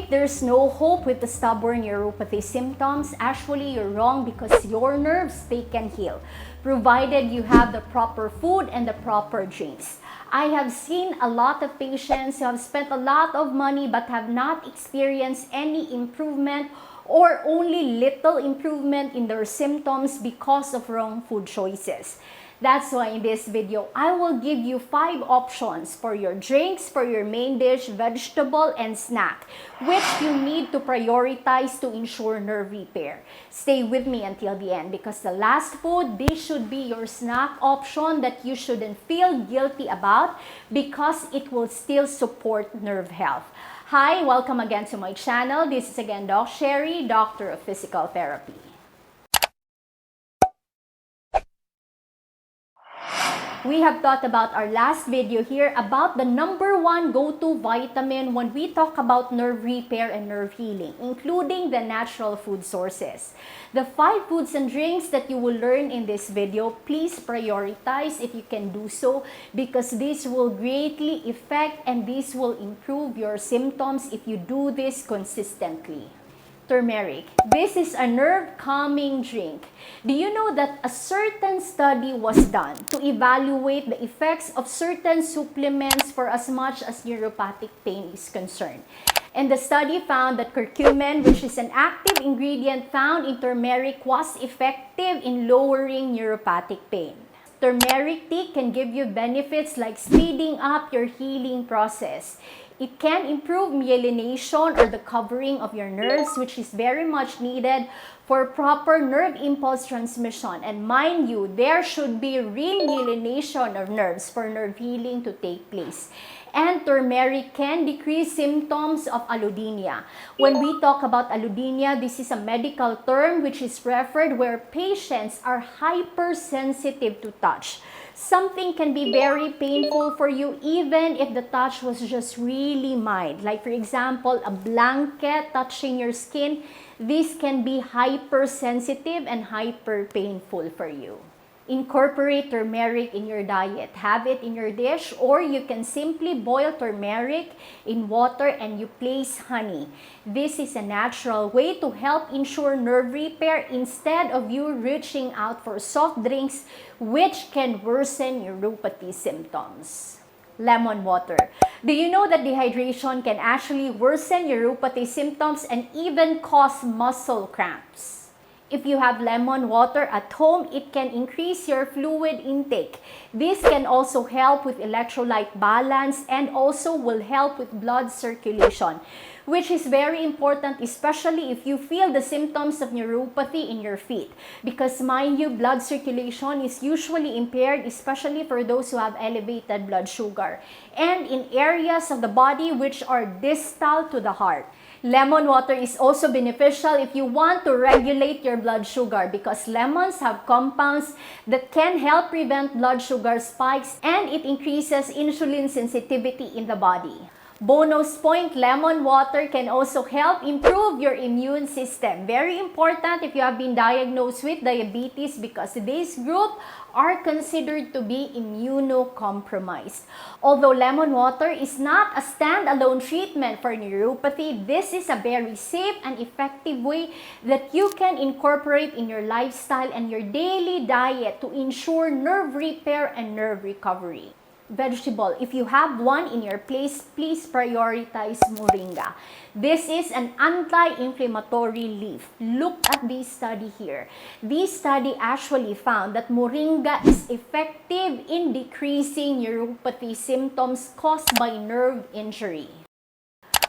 think there's no hope with the stubborn neuropathy symptoms, actually you're wrong because your nerves, they can heal, provided you have the proper food and the proper drinks. I have seen a lot of patients who have spent a lot of money but have not experienced any improvement or only little improvement in their symptoms because of wrong food choices. That's why in this video, I will give you 5 options for your drinks, for your main dish, vegetable, and snack, which you need to prioritize to ensure nerve repair. Stay with me until the end because the last food, this should be your snack option that you shouldn't feel guilty about because it will still support nerve health. Hi, welcome again to my channel. This is again Doc Sherry, Doctor of Physical Therapy. We have talked about our last video here about the #1 go-to vitamin when we talk about nerve repair and nerve healing, including the natural food sources. The 5 foods and drinks that you will learn in this video, please prioritize if you can do so because this will greatly affect and this will improve your symptoms if you do this consistently. Turmeric. This is a nerve calming drink. Do you know that a certain study was done to evaluate the effects of certain supplements for as much as neuropathic pain is concerned? And the study found that curcumin, which is an active ingredient found in turmeric, was effective in lowering neuropathic pain. Turmeric tea can give you benefits like speeding up your healing process. It can improve myelination or the covering of your nerves, which is very much needed for proper nerve impulse transmission. And mind you, there should be remyelination of nerves for nerve healing to take place. And turmeric can decrease symptoms of allodynia. When we talk about allodynia, this is a medical term which is referred where patients are hypersensitive to touch. Something can be very painful for you even if the touch was just really mild. Like for example, a blanket touching your skin, this can be hypersensitive and hyper painful for you. Incorporate turmeric in your diet. Have it in your dish, or you can simply boil turmeric in water and you place honey. This is a natural way to help ensure nerve repair instead of you reaching out for soft drinks which can worsen neuropathy symptoms. Lemon water. Do you know that dehydration can actually worsen neuropathy symptoms and even cause muscle cramps? If you have lemon water at home, it can increase your fluid intake. This can also help with electrolyte balance and also will help with blood circulation, which is very important, especially if you feel the symptoms of neuropathy in your feet. Because mind you, blood circulation is usually impaired, especially for those who have elevated blood sugar, and in areas of the body which are distal to the heart. Lemon water is also beneficial if you want to regulate your blood sugar because lemons have compounds that can help prevent blood sugar spikes and it increases insulin sensitivity in the body. Bonus point, lemon water can also help improve your immune system. Very important if you have been diagnosed with diabetes because this group are considered to be immunocompromised. Although lemon water is not a standalone treatment for neuropathy, this is a very safe and effective way that you can incorporate in your lifestyle and your daily diet to ensure nerve repair and nerve recovery. Vegetable. If you have one in your place, please prioritize Moringa. This is an anti-inflammatory leaf. Look at this study here. This study actually found that Moringa is effective in decreasing neuropathy symptoms caused by nerve injury.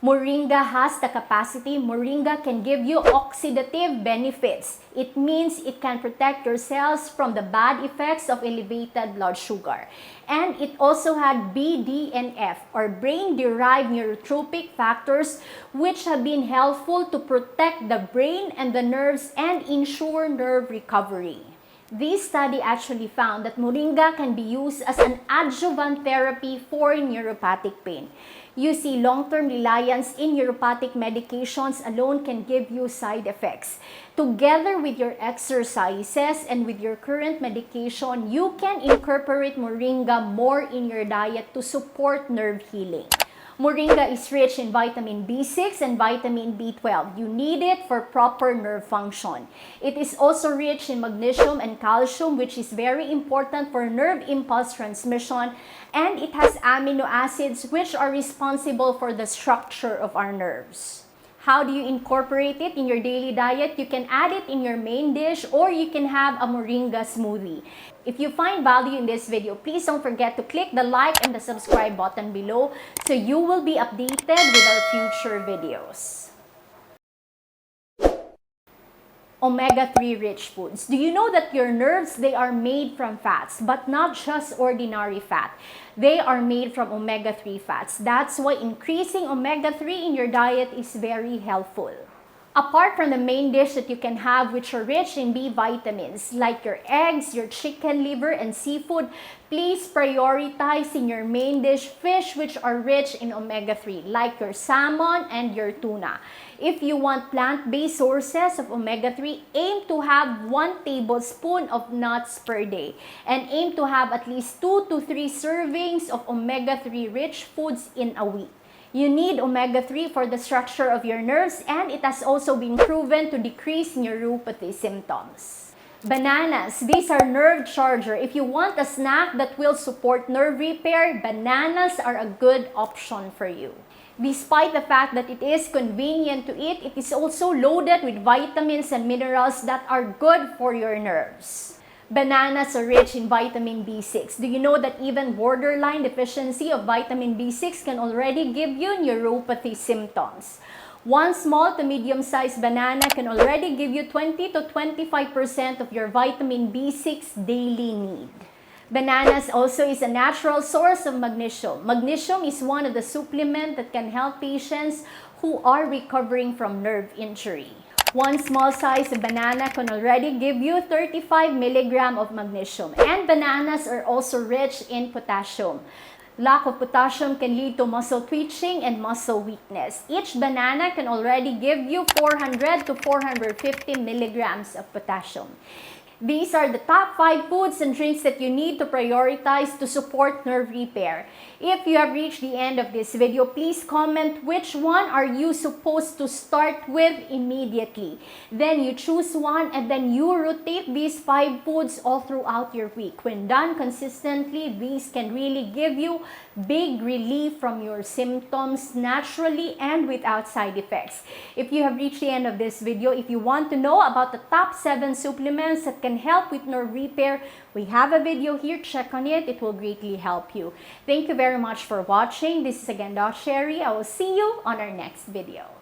Moringa has the capacity. Moringa can give you oxidative benefits. It means it can protect your cells from the bad effects of elevated blood sugar. And it also had BDNF or brain-derived neurotropic factors which have been helpful to protect the brain and the nerves and ensure nerve recovery. This study actually found that Moringa can be used as an adjuvant therapy for neuropathic pain. You see, long-term reliance in neuropathic medications alone can give you side effects. Together with your exercises and with your current medication, you can incorporate Moringa more in your diet to support nerve healing. Moringa is rich in vitamin B6 and vitamin B12. You need it for proper nerve function. It is also rich in magnesium and calcium, which is very important for nerve impulse transmission, and it has amino acids which are responsible for the structure of our nerves. How do you incorporate it in your daily diet? You can add it in your main dish, or you can have a Moringa smoothie. If you find value in this video, please don't forget to click the like and the subscribe button below so you will be updated with our future videos. Omega-3 rich foods. Do you know that your nerves, they are made from fats, but not just ordinary fat. They are made from omega-3 fats. That's why increasing omega-3 in your diet is very helpful. Apart from the main dish that you can have, which are rich in B vitamins, like your eggs, your chicken liver, and seafood, please prioritize in your main dish fish which are rich in omega-3, like your salmon and your tuna. If you want plant-based sources of omega-3, aim to have 1 tablespoon of nuts per day, and aim to have at least 2 to 3 servings of omega-3 rich foods in a week. You need omega-3 for the structure of your nerves, and it has also been proven to decrease neuropathy symptoms. Bananas, these are nerve charger. If you want a snack that will support nerve repair, bananas are a good option for you. Despite the fact that it is convenient to eat, it is also loaded with vitamins and minerals that are good for your nerves. Bananas are rich in vitamin B6. Do you know that even borderline deficiency of vitamin B6 can already give you neuropathy symptoms? One small to medium-sized banana can already give you 20 to 25% of your vitamin B6 daily need. Bananas also is a natural source of magnesium. Magnesium is one of the supplements that can help patients who are recovering from nerve injury. One small size of banana can already give you 35 milligrams of magnesium. And bananas are also rich in potassium. Lack of potassium can lead to muscle twitching and muscle weakness. Each banana can already give you 400 to 450 milligrams of potassium. These are the top 5 foods and drinks that you need to prioritize to support nerve repair. If you have reached the end of this video, please comment which one are you supposed to start with immediately. Then you choose one and then you rotate these 5 foods all throughout your week. When done consistently, these can really give you big relief from your symptoms naturally and without side effects. If you have reached the end of this video, if you want to know about the top 7 supplements that can help with nerve repair, we have a video here. Check on it. It will greatly help you. Thank you very much for watching. This is again Doc Sherry. I will see you on our next video.